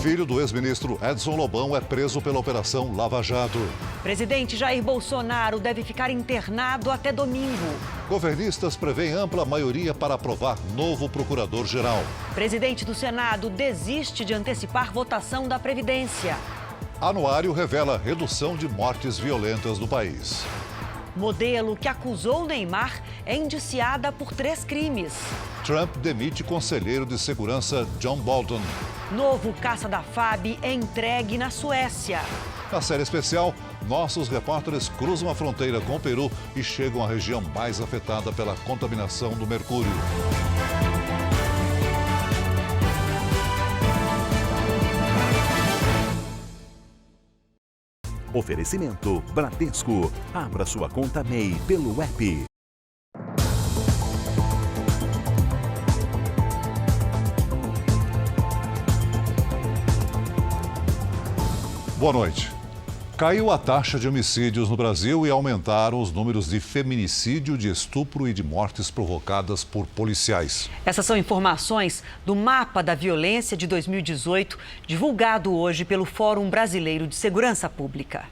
Filho do ex-ministro Edson Lobão é preso pela Operação Lava Jato. Presidente Jair Bolsonaro deve ficar internado até domingo. Governistas prevêem ampla maioria para aprovar novo procurador-geral. Presidente do Senado desiste de antecipar votação da Previdência. Anuário revela redução de mortes violentas no país. Modelo que acusou Neymar é indiciada por 3 crimes. Trump demite conselheiro de segurança John Bolton. Novo caça da FAB é entregue na Suécia. Na série especial, nossos repórteres cruzam a fronteira com o Peru e chegam à região mais afetada pela contaminação do mercúrio. Oferecimento Bradesco. Abra sua conta MEI pelo app. Boa noite. Caiu a taxa de homicídios no Brasil e aumentaram os números de feminicídio, de estupro e de mortes provocadas por policiais. Essas são informações do Mapa da Violência de 2018, divulgado hoje pelo Fórum Brasileiro de Segurança Pública.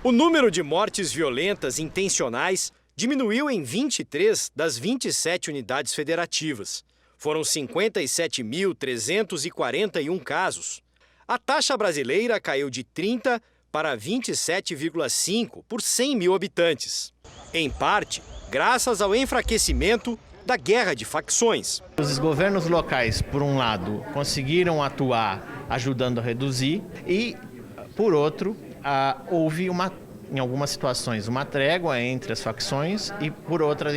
O número de mortes violentas intencionais diminuiu em 23 das 27 unidades federativas. Foram 57.341 casos. A taxa brasileira caiu de 30 para 27,5 por 100 mil habitantes. Em parte, graças ao enfraquecimento da guerra de facções. Os governos locais, por um lado, conseguiram atuar ajudando a reduzir e, por outro, houve em algumas situações uma trégua entre as facções e,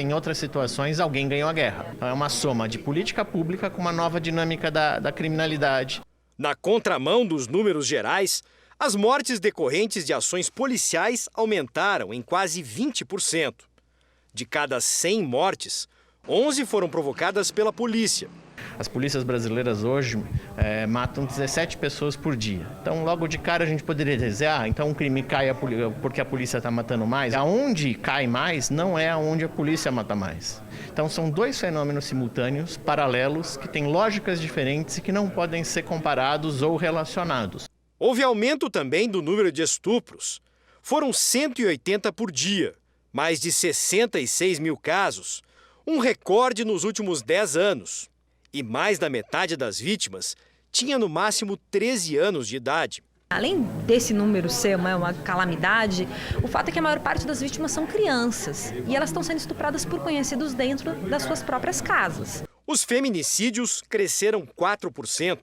em outras situações, alguém ganhou a guerra. É uma soma de política pública com uma nova dinâmica da criminalidade. Na contramão dos números gerais, as mortes decorrentes de ações policiais aumentaram em quase 20%. De cada 100 mortes, 11 foram provocadas pela polícia. As polícias brasileiras hoje matam 17 pessoas por dia. Então, logo de cara, a gente poderia dizer, então o crime cai porque a polícia está matando mais. Aonde cai mais não é aonde a polícia mata mais. Então, são 2 fenômenos simultâneos, paralelos, que têm lógicas diferentes e que não podem ser comparados ou relacionados. Houve aumento também do número de estupros. Foram 180 por dia, mais de 66 mil casos, um recorde nos últimos 10 anos. E mais da metade das vítimas tinha no máximo 13 anos de idade. Além desse número ser uma calamidade, o fato é que a maior parte das vítimas são crianças e elas estão sendo estupradas por conhecidos dentro das suas próprias casas. Os feminicídios cresceram 4%,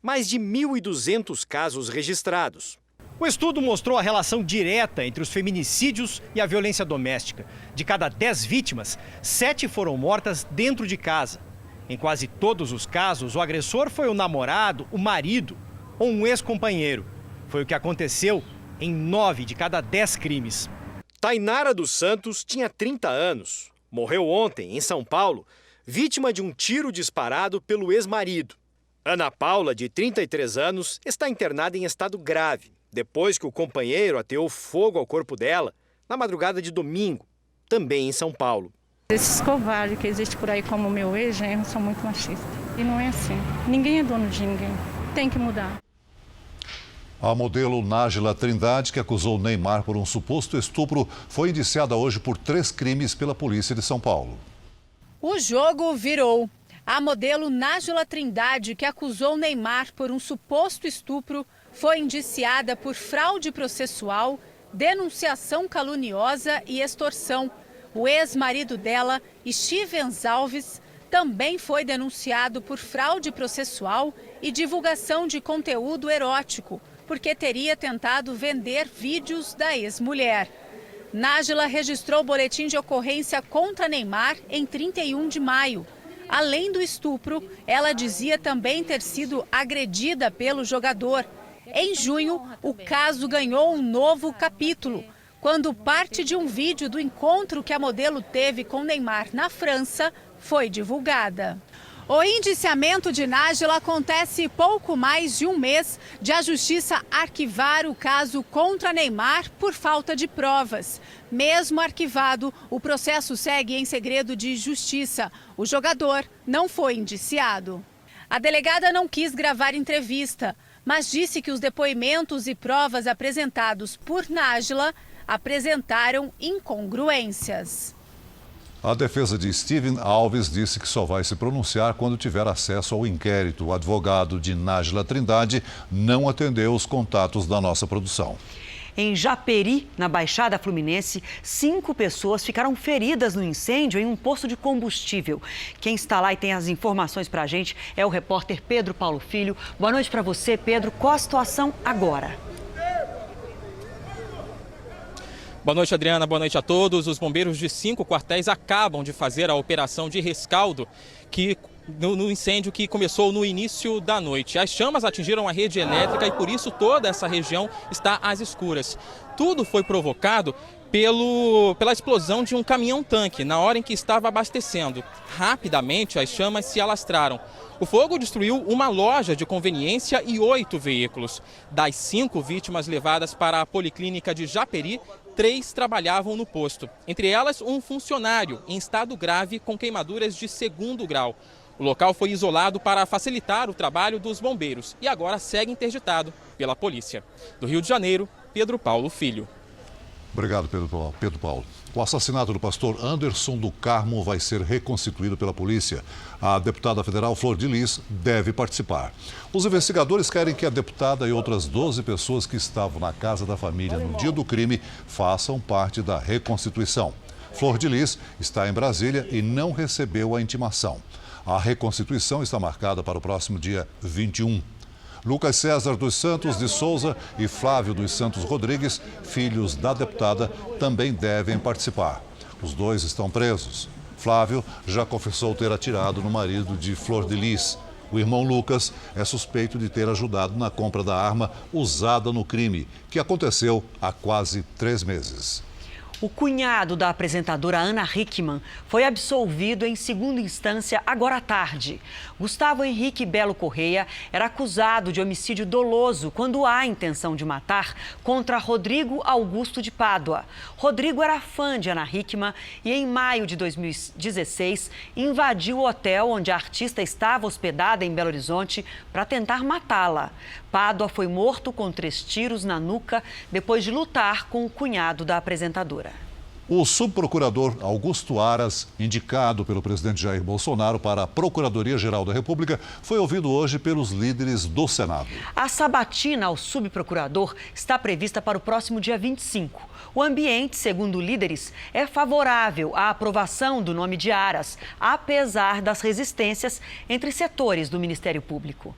mais de 1.200 casos registrados. O estudo mostrou a relação direta entre os feminicídios e a violência doméstica. De cada 10 vítimas, 7 foram mortas dentro de casa. Em quase todos os casos, o agressor foi o namorado, o marido ou um ex-companheiro. Foi o que aconteceu em 9 de cada 10 crimes. Tainara dos Santos tinha 30 anos. Morreu ontem, em São Paulo, vítima de um tiro disparado pelo ex-marido. Ana Paula, de 33 anos, está internada em estado grave, depois que o companheiro ateou fogo ao corpo dela na madrugada de domingo, também em São Paulo. Esses covardes que existem por aí como o meu ex-genro são muito machistas. E não é assim. Ninguém é dono de ninguém. Tem que mudar. A modelo Nájila Trindade, que acusou Neymar por um suposto estupro, foi indiciada hoje por 3 crimes pela polícia de São Paulo. O jogo virou. A modelo Nájila Trindade, que acusou Neymar por um suposto estupro, foi indiciada por fraude processual, denunciação caluniosa e extorsão. O ex-marido dela, Stevens Alves, também foi denunciado por fraude processual e divulgação de conteúdo erótico, porque teria tentado vender vídeos da ex-mulher. Nájila registrou boletim de ocorrência contra Neymar em 31 de maio. Além do estupro, ela dizia também ter sido agredida pelo jogador. Em junho, o caso ganhou um novo capítulo, quando parte de um vídeo do encontro que a modelo teve com Neymar na França foi divulgada. O indiciamento de Nájila acontece pouco mais de um mês de a Justiça arquivar o caso contra Neymar por falta de provas. Mesmo arquivado, o processo segue em segredo de justiça. O jogador não foi indiciado. A delegada não quis gravar entrevista, mas disse que os depoimentos e provas apresentados por Nájila apresentaram incongruências. A defesa de Steven Alves disse que só vai se pronunciar quando tiver acesso ao inquérito. O advogado de Nájila Trindade não atendeu os contatos da nossa produção. Em Japeri, na Baixada Fluminense, 5 pessoas ficaram feridas no incêndio em um posto de combustível. Quem está lá e tem as informações para a gente é o repórter Pedro Paulo Filho. Boa noite para você, Pedro. Qual a situação agora? Boa noite, Adriana. Boa noite a todos. Os bombeiros de 5 quartéis acabam de fazer a operação de rescaldo no incêndio que começou no início da noite. As chamas atingiram a rede elétrica e por isso toda essa região está às escuras. Tudo foi provocado pela explosão de um caminhão-tanque na hora em que estava abastecendo. Rapidamente as chamas se alastraram. O fogo destruiu uma loja de conveniência e 8 veículos. Das 5 vítimas levadas para a Policlínica de Japeri, 3 trabalhavam no posto. Entre elas, um funcionário em estado grave com queimaduras de 2º grau. O local foi isolado para facilitar o trabalho dos bombeiros e agora segue interditado pela polícia. Do Rio de Janeiro, Pedro Paulo Filho. Obrigado, Pedro Paulo. O assassinato do pastor Anderson do Carmo vai ser reconstituído pela polícia. A deputada federal Flor de Lis deve participar. Os investigadores querem que a deputada e outras 12 pessoas que estavam na casa da família no dia do crime façam parte da reconstituição. Flor de Lis está em Brasília e não recebeu a intimação. A reconstituição está marcada para o próximo dia 21. Lucas César dos Santos de Souza e Flávio dos Santos Rodrigues, filhos da deputada, também devem participar. Os dois estão presos. Flávio já confessou ter atirado no marido de Flor de Lis. O irmão Lucas é suspeito de ter ajudado na compra da arma usada no crime, que aconteceu há quase 3 meses. O cunhado da apresentadora Ana Hickman foi absolvido em segunda instância agora à tarde. Gustavo Henrique Belo Correia era acusado de homicídio doloso quando há intenção de matar contra Rodrigo Augusto de Pádua. Rodrigo era fã de Ana Hickman e em maio de 2016 invadiu o hotel onde a artista estava hospedada em Belo Horizonte para tentar matá-la. Pádua foi morto com 3 tiros na nuca depois de lutar com o cunhado da apresentadora. O subprocurador Augusto Aras, indicado pelo presidente Jair Bolsonaro para a Procuradoria-Geral da República, foi ouvido hoje pelos líderes do Senado. A sabatina ao subprocurador está prevista para o próximo dia 25. O ambiente, segundo líderes, é favorável à aprovação do nome de Aras, apesar das resistências entre setores do Ministério Público.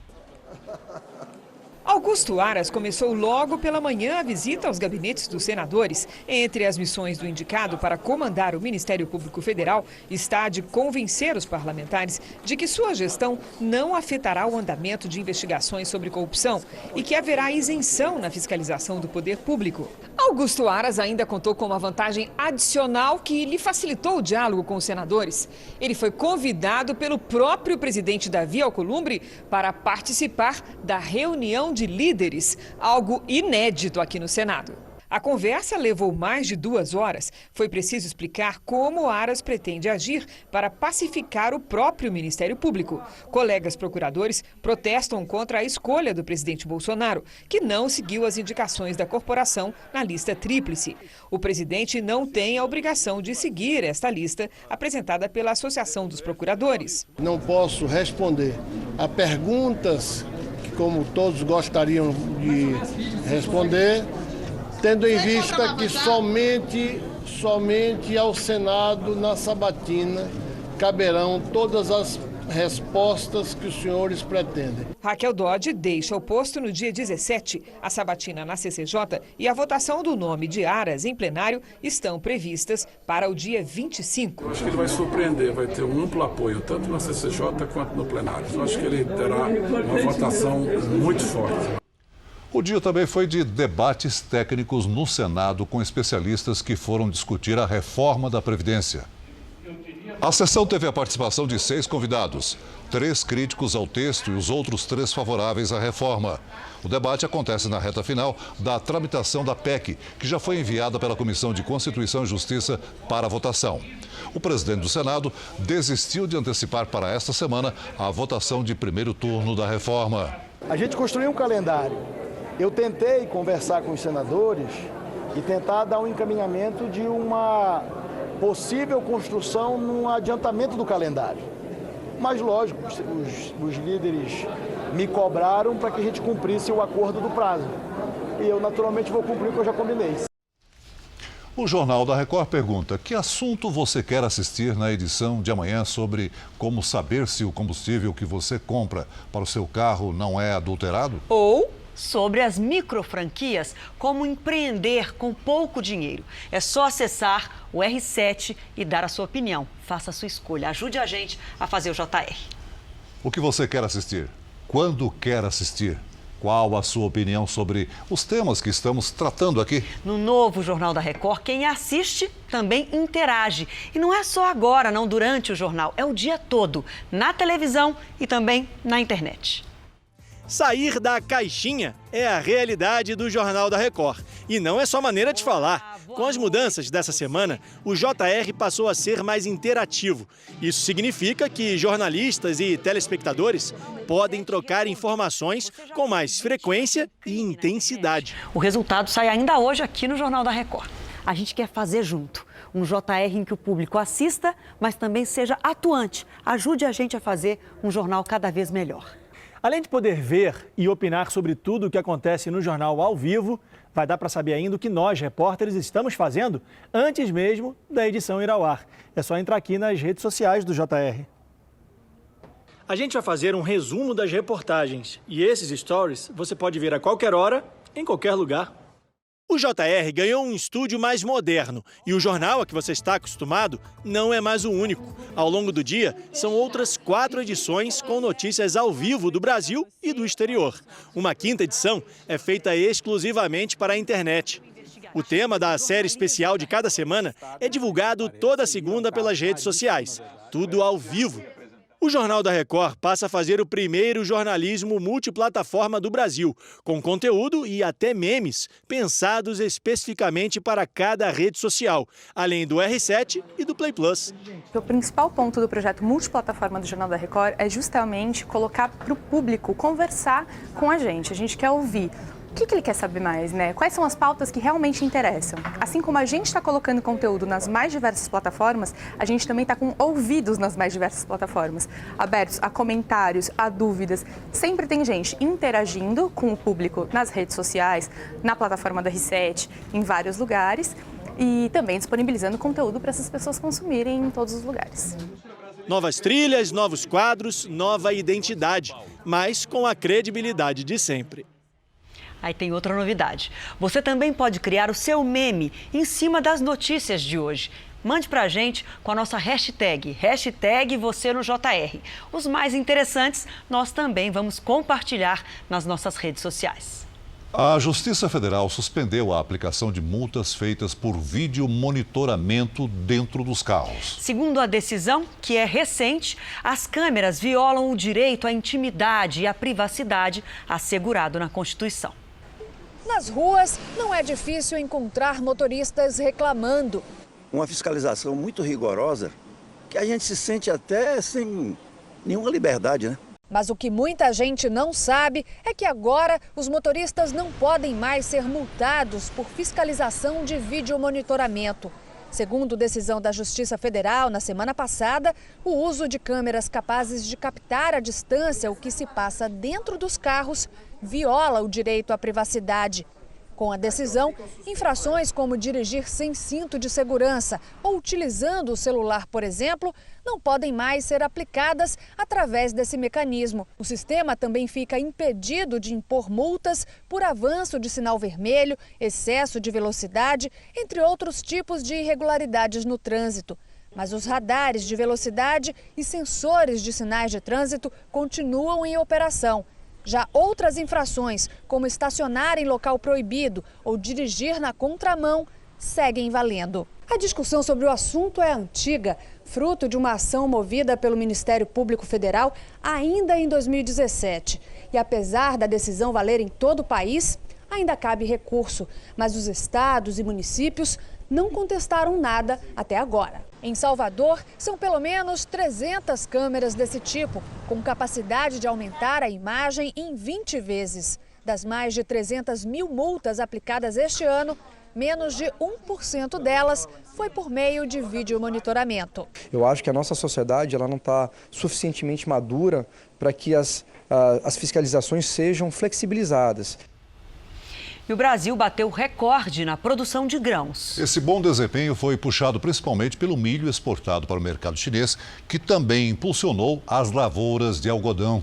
Augusto Aras começou logo pela manhã a visita aos gabinetes dos senadores. Entre as missões do indicado para comandar o Ministério Público Federal está a de convencer os parlamentares de que sua gestão não afetará o andamento de investigações sobre corrupção e que haverá isenção na fiscalização do poder público. Augusto Aras ainda contou com uma vantagem adicional que lhe facilitou o diálogo com os senadores. Ele foi convidado pelo próprio presidente Davi Alcolumbre para participar da reunião de líderes, algo inédito aqui no Senado. A conversa levou mais de 2 horas. Foi preciso explicar como Aras pretende agir para pacificar o próprio Ministério Público. Colegas procuradores protestam contra a escolha do presidente Bolsonaro, que não seguiu as indicações da corporação na lista tríplice. O presidente não tem a obrigação de seguir esta lista apresentada pela Associação dos Procuradores. Não posso responder a perguntas que, como todos gostariam de responder, tendo em vista que somente ao Senado, na sabatina, caberão todas as respostas que os senhores pretendem. Raquel Dodge deixa o posto no dia 17. A sabatina na CCJ e a votação do nome de Aras em plenário estão previstas para o dia 25. Eu acho que ele vai surpreender, vai ter um amplo apoio, tanto na CCJ quanto no plenário. Eu acho que ele terá uma votação muito forte. O dia também foi de debates técnicos no Senado com especialistas que foram discutir a reforma da Previdência. A sessão teve a participação de 6 convidados, 3 críticos ao texto e os outros 3 favoráveis à reforma. O debate acontece na reta final da tramitação da PEC, que já foi enviada pela Comissão de Constituição e Justiça para votação. O presidente do Senado desistiu de antecipar para esta semana a votação de primeiro turno da reforma. A gente construiu um calendário. Eu tentei conversar com os senadores e tentar dar um encaminhamento de uma possível construção num adiantamento do calendário. Mas, lógico, os líderes me cobraram para que a gente cumprisse o acordo do prazo. E eu, naturalmente, vou cumprir o que eu já combinei. O Jornal da Record pergunta: que assunto você quer assistir na edição de amanhã sobre como saber se o combustível que você compra para o seu carro não é adulterado? Ou sobre as microfranquias, como empreender com pouco dinheiro. É só acessar o R7 e dar a sua opinião. Faça a sua escolha. Ajude a gente a fazer o JR. O que você quer assistir? Quando quer assistir? Qual a sua opinião sobre os temas que estamos tratando aqui? No novo Jornal da Record, quem assiste também interage. E não é só agora, não durante o jornal, é o dia todo, na televisão e também na internet. Sair da caixinha é a realidade do Jornal da Record. E não é só maneira de falar. Com as mudanças dessa semana, o JR passou a ser mais interativo. Isso significa que jornalistas e telespectadores podem trocar informações com mais frequência e intensidade. O resultado sai ainda hoje aqui no Jornal da Record. A gente quer fazer junto um JR em que o público assista, mas também seja atuante. Ajude a gente a fazer um jornal cada vez melhor. Além de poder ver e opinar sobre tudo o que acontece no jornal ao vivo, vai dar para saber ainda o que nós, repórteres, estamos fazendo antes mesmo da edição ir ao ar. É só entrar aqui nas redes sociais do JR. A gente vai fazer um resumo das reportagens e esses stories você pode ver a qualquer hora, em qualquer lugar. O JR ganhou um estúdio mais moderno e o jornal a que você está acostumado não é mais o único. Ao longo do dia, são outras 4 edições com notícias ao vivo do Brasil e do exterior. Uma 5ª edição é feita exclusivamente para a internet. O tema da série especial de cada semana é divulgado toda segunda pelas redes sociais. Tudo ao vivo. O Jornal da Record passa a fazer o primeiro jornalismo multiplataforma do Brasil, com conteúdo e até memes pensados especificamente para cada rede social, além do R7 e do Play Plus. O principal ponto do projeto multiplataforma do Jornal da Record é justamente colocar para o público conversar com a gente. A gente quer ouvir o que ele quer saber mais, né? Quais são as pautas que realmente interessam? Assim como a gente está colocando conteúdo nas mais diversas plataformas, a gente também está com ouvidos nas mais diversas plataformas, abertos a comentários, a dúvidas. Sempre tem gente interagindo com o público nas redes sociais, na plataforma do R7, em vários lugares e também disponibilizando conteúdo para essas pessoas consumirem em todos os lugares. Novas trilhas, novos quadros, nova identidade, mas com a credibilidade de sempre. Aí tem outra novidade. Você também pode criar o seu meme em cima das notícias de hoje. Mande pra gente com a nossa hashtag #VocêNoJR. Os mais interessantes nós também vamos compartilhar nas nossas redes sociais. A Justiça Federal suspendeu a aplicação de multas feitas por vídeo monitoramento dentro dos carros. Segundo a decisão, que é recente, as câmeras violam o direito à intimidade e à privacidade assegurado na Constituição. Nas ruas, não é difícil encontrar motoristas reclamando. Uma fiscalização muito rigorosa, que a gente se sente até sem nenhuma liberdade, né? Mas o que muita gente não sabe é que agora os motoristas não podem mais ser multados por fiscalização de videomonitoramento. Segundo decisão da Justiça Federal, na semana passada, o uso de câmeras capazes de captar à distância o que se passa dentro dos carros viola o direito à privacidade. Com a decisão, infrações como dirigir sem cinto de segurança ou utilizando o celular, por exemplo, não podem mais ser aplicadas através desse mecanismo. O sistema também fica impedido de impor multas por avanço de sinal vermelho, excesso de velocidade, entre outros tipos de irregularidades no trânsito. Mas os radares de velocidade e sensores de sinais de trânsito continuam em operação. Já outras infrações, como estacionar em local proibido ou dirigir na contramão, seguem valendo. A discussão sobre o assunto é antiga, fruto de uma ação movida pelo Ministério Público Federal ainda em 2017. E apesar da decisão valer em todo o país, ainda cabe recurso. Mas os estados e municípios não contestaram nada até agora. Em Salvador, são pelo menos 300 câmeras desse tipo, com capacidade de aumentar a imagem em 20 vezes. Das mais de 300 mil multas aplicadas este ano, menos de 1% delas foi por meio de videomonitoramento. Eu acho que a nossa sociedade ela não está suficientemente madura para que as fiscalizações sejam flexibilizadas. E o Brasil bateu recorde na produção de grãos. Esse bom desempenho foi puxado principalmente pelo milho exportado para o mercado chinês, que também impulsionou as lavouras de algodão.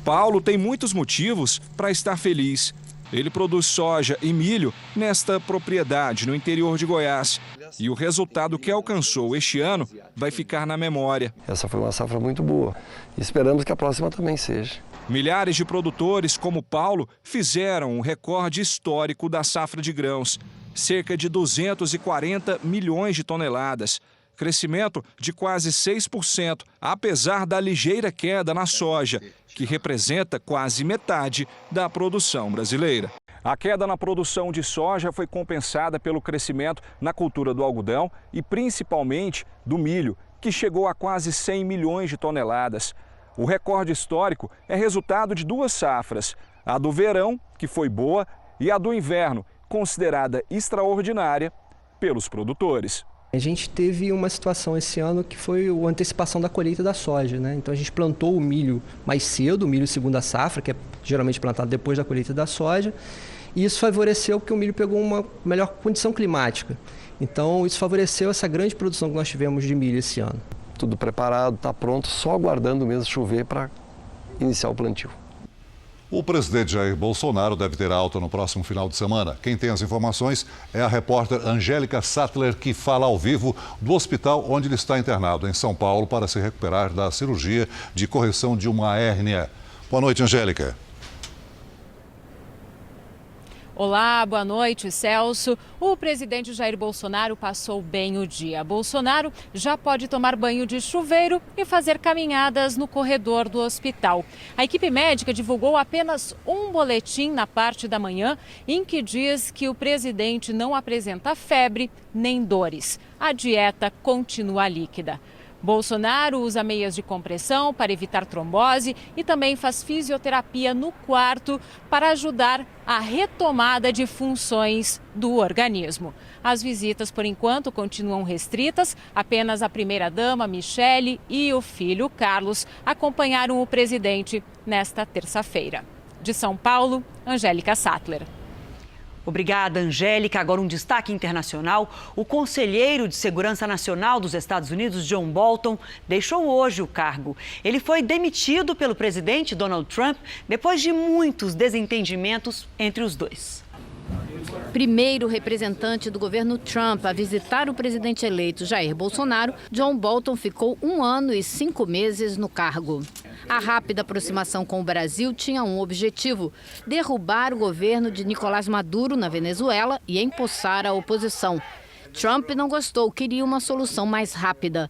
Paulo tem muitos motivos para estar feliz. Ele produz soja e milho nesta propriedade no interior de Goiás. E o resultado que alcançou este ano vai ficar na memória. Essa foi uma safra muito boa. Esperamos que a próxima também seja. Milhares de produtores como Paulo fizeram um recorde histórico da safra de grãos. Cerca de 240 milhões de toneladas. Crescimento de quase 6%, apesar da ligeira queda na soja, que representa quase metade da produção brasileira. A queda na produção de soja foi compensada pelo crescimento na cultura do algodão e principalmente do milho, que chegou a quase 100 milhões de toneladas. O recorde histórico é resultado de duas safras, a do verão, que foi boa, e a do inverno, considerada extraordinária pelos produtores. A gente teve uma situação esse ano que foi a antecipação da colheita da soja, né? Então a gente plantou o milho mais cedo, o milho segunda safra, que é geralmente plantado depois da colheita da soja, e isso favoreceu porque o milho pegou uma melhor condição climática. Então isso favoreceu essa grande produção que nós tivemos de milho esse ano. Tudo preparado, está pronto, só aguardando mesmo chover para iniciar o plantio. O presidente Jair Bolsonaro deve ter alta no próximo final de semana. Quem tem as informações é a repórter Angélica Sattler, que fala ao vivo do hospital onde ele está internado, em São Paulo, para se recuperar da cirurgia de correção de uma hérnia. Boa noite, Angélica. Olá, boa noite, Celso. O presidente Jair Bolsonaro passou bem o dia. Bolsonaro já pode tomar banho de chuveiro e fazer caminhadas no corredor do hospital. A equipe médica divulgou apenas um boletim na parte da manhã em que diz que o presidente não apresenta febre nem dores. A dieta continua líquida. Bolsonaro usa meias de compressão para evitar trombose e também faz fisioterapia no quarto para ajudar a retomada de funções do organismo. As visitas, por enquanto, continuam restritas. Apenas a primeira-dama, Michele, e o filho, Carlos, acompanharam o presidente nesta terça-feira. De São Paulo, Angélica Sattler. Obrigada, Angélica. Agora um destaque internacional. O conselheiro de Segurança Nacional dos Estados Unidos, John Bolton, deixou hoje o cargo. Ele foi demitido pelo presidente Donald Trump depois de muitos desentendimentos entre os dois. Primeiro representante do governo Trump a visitar o presidente eleito Jair Bolsonaro, John Bolton ficou 1 ano e 5 meses no cargo. A rápida aproximação com o Brasil tinha um objetivo: derrubar o governo de Nicolás Maduro na Venezuela e empossar a oposição. Trump não gostou, queria uma solução mais rápida.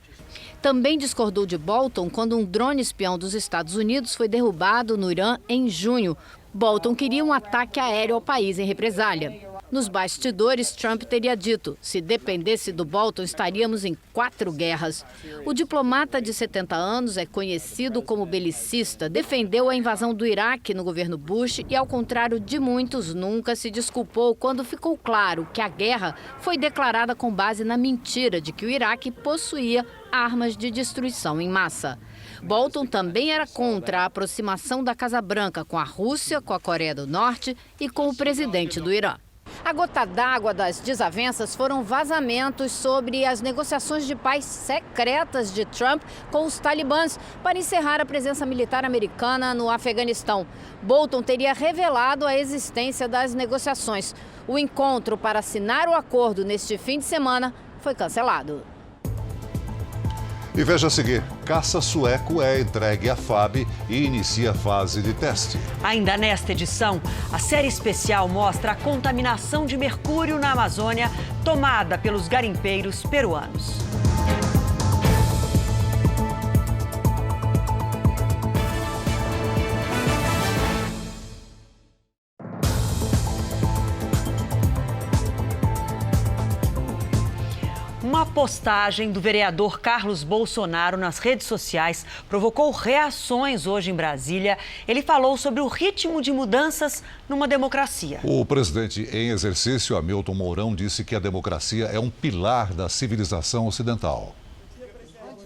Também discordou de Bolton quando um drone espião dos Estados Unidos foi derrubado no Irã em junho. Bolton queria um ataque aéreo ao país em represália. Nos bastidores, Trump teria dito: se dependesse do Bolton, estaríamos em 4 guerras. O diplomata de 70 anos é conhecido como belicista, defendeu a invasão do Iraque no governo Bush e, ao contrário de muitos, nunca se desculpou quando ficou claro que a guerra foi declarada com base na mentira de que o Iraque possuía armas de destruição em massa. Bolton também era contra a aproximação da Casa Branca com a Rússia, com a Coreia do Norte e com o presidente do Irã. A gota d'água das desavenças foram vazamentos sobre as negociações de paz secretas de Trump com os talibãs para encerrar a presença militar americana no Afeganistão. Bolton teria revelado a existência das negociações. O encontro para assinar o acordo neste fim de semana foi cancelado. E veja a seguir, caça sueco é entregue à FAB e inicia a fase de teste. Ainda nesta edição, a série especial mostra a contaminação de mercúrio na Amazônia tomada pelos garimpeiros peruanos. Uma postagem do vereador Carlos Bolsonaro nas redes sociais provocou reações hoje em Brasília. Ele falou sobre o ritmo de mudanças numa democracia. O presidente em exercício, Hamilton Mourão, disse que a democracia é um pilar da civilização ocidental.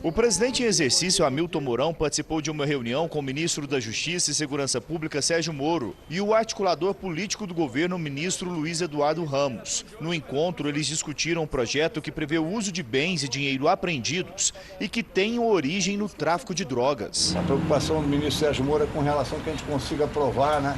O presidente em exercício, Hamilton Mourão, participou de uma reunião com o ministro da Justiça e Segurança Pública, Sérgio Moro, e o articulador político do governo, o ministro Luiz Eduardo Ramos. No encontro, eles discutiram um projeto que prevê o uso de bens e dinheiro apreendidos e que tem origem no tráfico de drogas. A preocupação do ministro Sérgio Moro é com relação a que a gente consiga aprovar,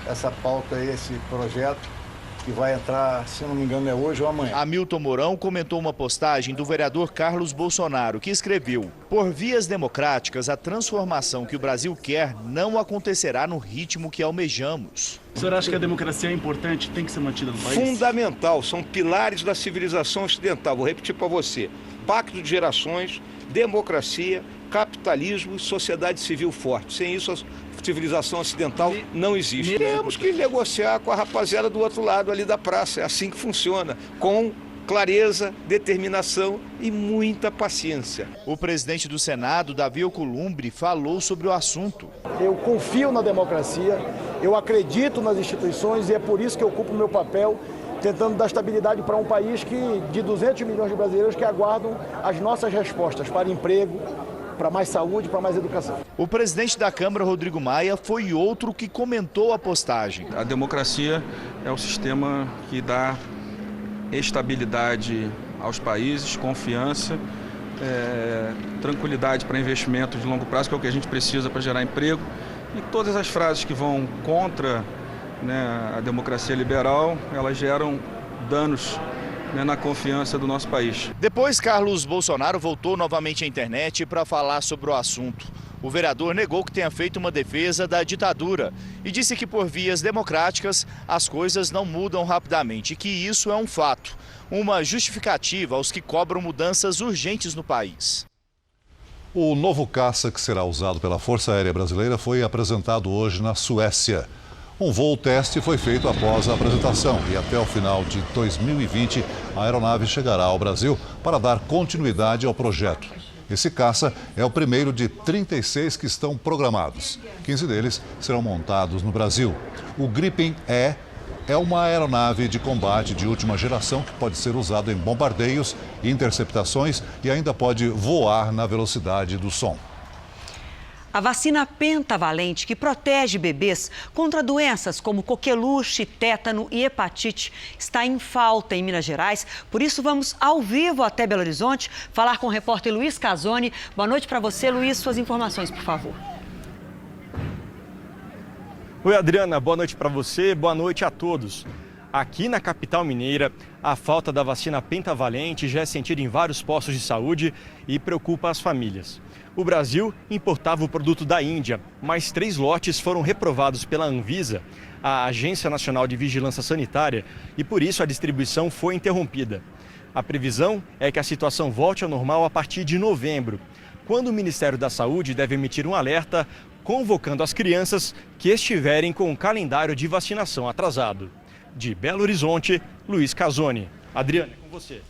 essa pauta, esse projeto, que vai entrar, se não me engano, é hoje ou amanhã. Hamilton Mourão comentou uma postagem do vereador Carlos Bolsonaro, que escreveu: por vias democráticas, a transformação que o Brasil quer não acontecerá no ritmo que almejamos. O senhor acha que a democracia é importante, tem que ser mantida no país? Fundamental, são pilares da civilização ocidental. Vou repetir para você: pacto de gerações, democracia, capitalismo e sociedade civil forte. Sem isso, a civilização ocidental não existe. Temos que negociar com a rapaziada do outro lado ali da praça. É assim que funciona, com clareza, determinação e muita paciência. O presidente do Senado, Davi Alcolumbre, falou sobre o assunto. Eu confio na democracia, eu acredito nas instituições e é por isso que eu ocupo o meu papel tentando dar estabilidade para um país de 200 milhões de brasileiros que aguardam as nossas respostas para emprego, para mais saúde, para mais educação. O presidente da Câmara, Rodrigo Maia, foi outro que comentou a postagem. A democracia é o sistema que dá estabilidade aos países, confiança, tranquilidade para investimento de longo prazo, que é o que a gente precisa para gerar emprego. E todas as frases que vão contra a democracia liberal, elas geram danos na confiança do nosso país. Depois, Carlos Bolsonaro voltou novamente à internet para falar sobre o assunto. O vereador negou que tenha feito uma defesa da ditadura e disse que por vias democráticas as coisas não mudam rapidamente e que isso é um fato, uma justificativa aos que cobram mudanças urgentes no país. O novo caça que será usado pela Força Aérea Brasileira foi apresentado hoje na Suécia. Um voo teste foi feito após a apresentação e até o final de 2020 a aeronave chegará ao Brasil para dar continuidade ao projeto. Esse caça é o primeiro de 36 que estão programados. 15 deles serão montados no Brasil. O Gripen é uma aeronave de combate de última geração que pode ser usado em bombardeios, interceptações e ainda pode voar na velocidade do som. A vacina pentavalente, que protege bebês contra doenças como coqueluche, tétano e hepatite, está em falta em Minas Gerais. Por isso, vamos ao vivo até Belo Horizonte falar com o repórter Luiz Casoni. Boa noite para você, Luiz. Suas informações, por favor. Oi, Adriana. Boa noite para você. Boa noite a todos. Aqui na capital mineira, a falta da vacina pentavalente já é sentida em vários postos de saúde e preocupa as famílias. O Brasil importava o produto da Índia, mas 3 lotes foram reprovados pela Anvisa, a Agência Nacional de Vigilância Sanitária, e por isso a distribuição foi interrompida. A previsão é que a situação volte ao normal a partir de novembro, quando o Ministério da Saúde deve emitir um alerta convocando as crianças que estiverem com o calendário de vacinação atrasado. De Belo Horizonte, Luiz Casoni. Adriana, com você.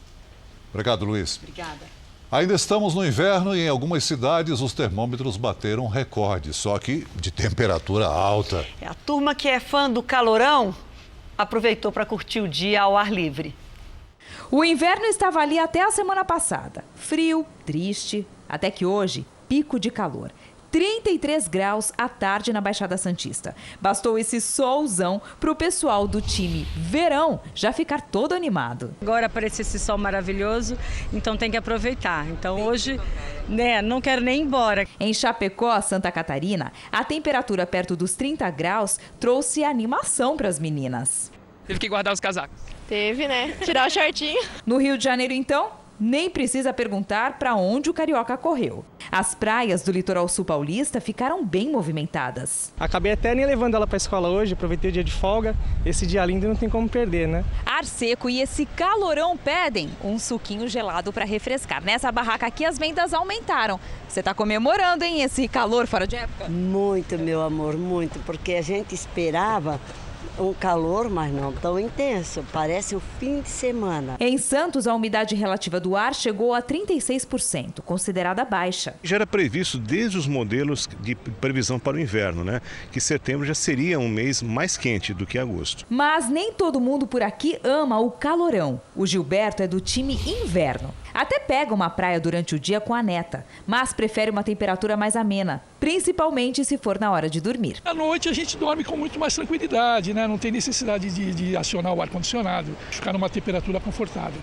Obrigado, Luiz. Obrigada. Ainda estamos no inverno e em algumas cidades os termômetros bateram recorde, só que de temperatura alta. A turma que é fã do calorão aproveitou para curtir o dia ao ar livre. O inverno estava ali até a semana passada. Frio, triste, até que hoje, pico de calor. 33 graus à tarde na Baixada Santista. Bastou esse solzão para o pessoal do time Verão já ficar todo animado. Agora aparece esse sol maravilhoso, então tem que aproveitar. Então hoje, não quero nem ir embora. Em Chapecó, Santa Catarina, a temperatura perto dos 30 graus trouxe animação para as meninas. Teve que guardar os casacos. Teve, né? Tirar o shortinho. No Rio de Janeiro, então, nem precisa perguntar para onde o carioca correu. As praias do litoral sul paulista ficaram bem movimentadas. Acabei até nem levando ela para a escola hoje, aproveitei o dia de folga. Esse dia lindo não tem como perder, né? Ar seco e esse calorão pedem um suquinho gelado para refrescar. Nessa barraca aqui as vendas aumentaram. Você está comemorando, hein, esse calor fora de época? Muito, meu amor, muito, porque a gente esperava um calor, mas não tão intenso. Parece o fim de semana. Em Santos, a umidade relativa do ar chegou a 36%, considerada baixa. Já era previsto desde os modelos de previsão para o inverno, né? Que setembro já seria um mês mais quente do que agosto. Mas nem todo mundo por aqui ama o calorão. O Gilberto é do time inverno. Até pega uma praia durante o dia com a neta, mas prefere uma temperatura mais amena, principalmente se for na hora de dormir. À noite a gente dorme com muito mais tranquilidade, né? Não tem necessidade de acionar o ar-condicionado, ficar numa temperatura confortável.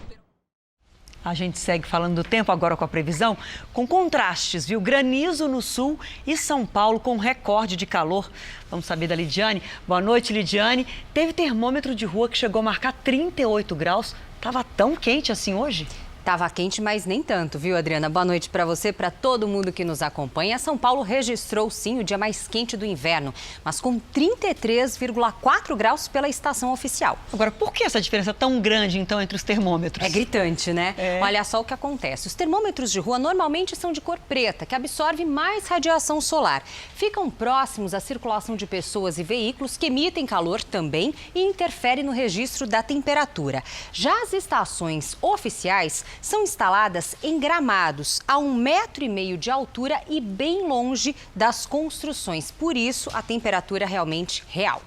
A gente segue falando do tempo agora com a previsão, com contrastes, viu? Granizo no sul e São Paulo com recorde de calor. Vamos saber da Lidiane. Boa noite, Lidiane. Teve termômetro de rua que chegou a marcar 38 graus. Tava tão quente assim hoje? Estava quente, mas nem tanto, viu, Adriana? Boa noite para você, para todo mundo que nos acompanha. São Paulo registrou, sim, o dia mais quente do inverno, mas com 33,4 graus pela estação oficial. Agora, por que essa diferença tão grande, então, entre os termômetros? É gritante, né? Olha só o que acontece. Os termômetros de rua normalmente são de cor preta, que absorve mais radiação solar. Ficam próximos à circulação de pessoas e veículos que emitem calor também e interferem no registro da temperatura. Já as estações oficiais são instaladas em gramados a 1,5 metro de altura e bem longe das construções. Por isso, a temperatura é realmente real.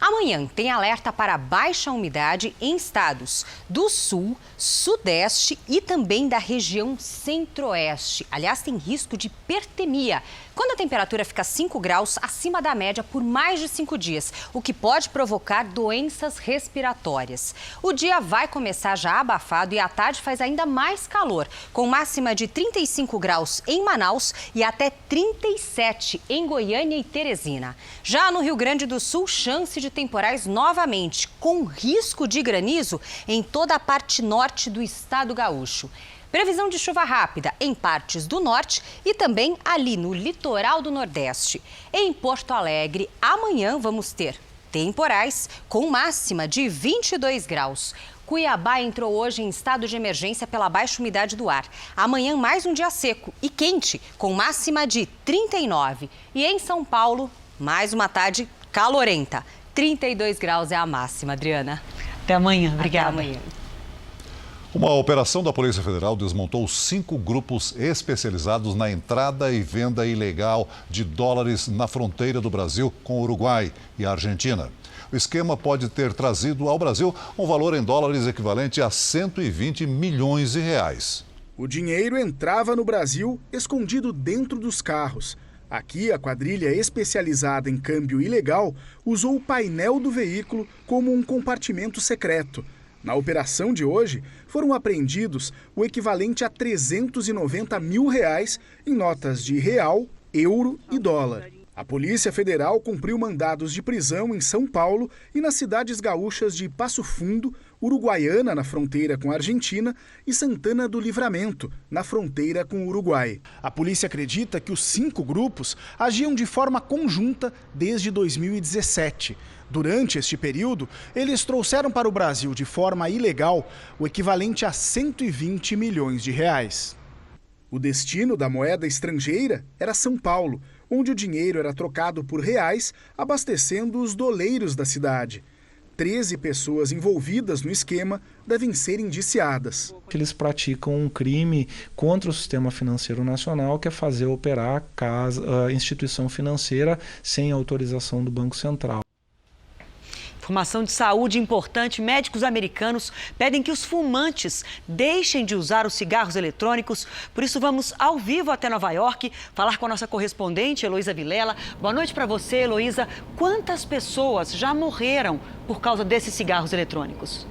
Amanhã tem alerta para baixa umidade em estados do sul, sudeste e também da região centro-oeste. Aliás, tem risco de hipertermia, quando a temperatura fica 5 graus acima da média por mais de 5 dias, o que pode provocar doenças respiratórias. O dia vai começar já abafado e à tarde faz ainda mais calor, com máxima de 35 graus em Manaus e até 37 em Goiânia e Teresina. Já no Rio Grande do Sul, chance de temporais novamente, com risco de granizo em toda a parte norte do estado gaúcho. Previsão de chuva rápida em partes do norte e também ali no litoral do Nordeste. Em Porto Alegre, amanhã vamos ter temporais com máxima de 22 graus. Cuiabá entrou hoje em estado de emergência pela baixa umidade do ar. Amanhã mais um dia seco e quente, com máxima de 39. E em São Paulo, mais uma tarde calorenta. 32 graus é a máxima, Adriana. Até amanhã, obrigada. Até amanhã. Uma operação da Polícia Federal desmontou 5 grupos especializados na entrada e venda ilegal de dólares na fronteira do Brasil com o Uruguai e a Argentina. O esquema pode ter trazido ao Brasil um valor em dólares equivalente a 120 milhões de reais. O dinheiro entrava no Brasil escondido dentro dos carros. Aqui, a quadrilha especializada em câmbio ilegal usou o painel do veículo como um compartimento secreto. Na operação de hoje, foram apreendidos o equivalente a 390 mil reais em notas de real, euro e dólar. A Polícia Federal cumpriu mandados de prisão em São Paulo e nas cidades gaúchas de Passo Fundo, Uruguaiana, na fronteira com a Argentina, e Santana do Livramento, na fronteira com o Uruguai. A polícia acredita que os 5 grupos agiam de forma conjunta desde 2017. Durante este período, eles trouxeram para o Brasil de forma ilegal o equivalente a 120 milhões de reais. O destino da moeda estrangeira era São Paulo, onde o dinheiro era trocado por reais, abastecendo os doleiros da cidade. 13 pessoas envolvidas no esquema devem ser indiciadas. Eles praticam um crime contra o sistema financeiro nacional, que é fazer operar a instituição financeira sem autorização do Banco Central. Informação de saúde importante: médicos americanos pedem que os fumantes deixem de usar os cigarros eletrônicos. Por isso, vamos ao vivo até Nova York falar com a nossa correspondente, Heloísa Vilela. Boa noite para você, Heloísa. Quantas pessoas já morreram por causa desses cigarros eletrônicos?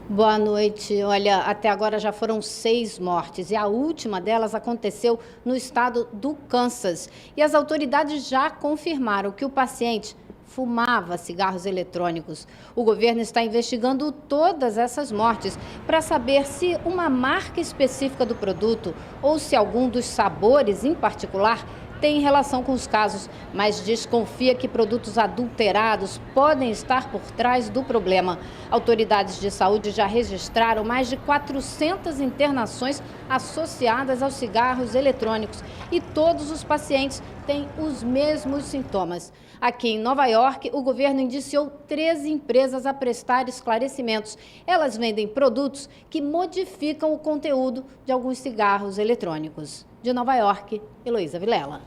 Boa noite. Olha, até agora já foram 6 mortes e a última delas aconteceu no estado do Kansas. E as autoridades já confirmaram que o paciente fumava cigarros eletrônicos. O governo está investigando todas essas mortes para saber se uma marca específica do produto ou se algum dos sabores em particular tem relação com os casos, mas desconfia que produtos adulterados podem estar por trás do problema. Autoridades de saúde já registraram mais de 400 internações associadas aos cigarros eletrônicos e todos os pacientes têm os mesmos sintomas. Aqui em Nova York, o governo indiciou 13 empresas a prestar esclarecimentos. Elas vendem produtos que modificam o conteúdo de alguns cigarros eletrônicos. De Nova York, Heloísa Vilela.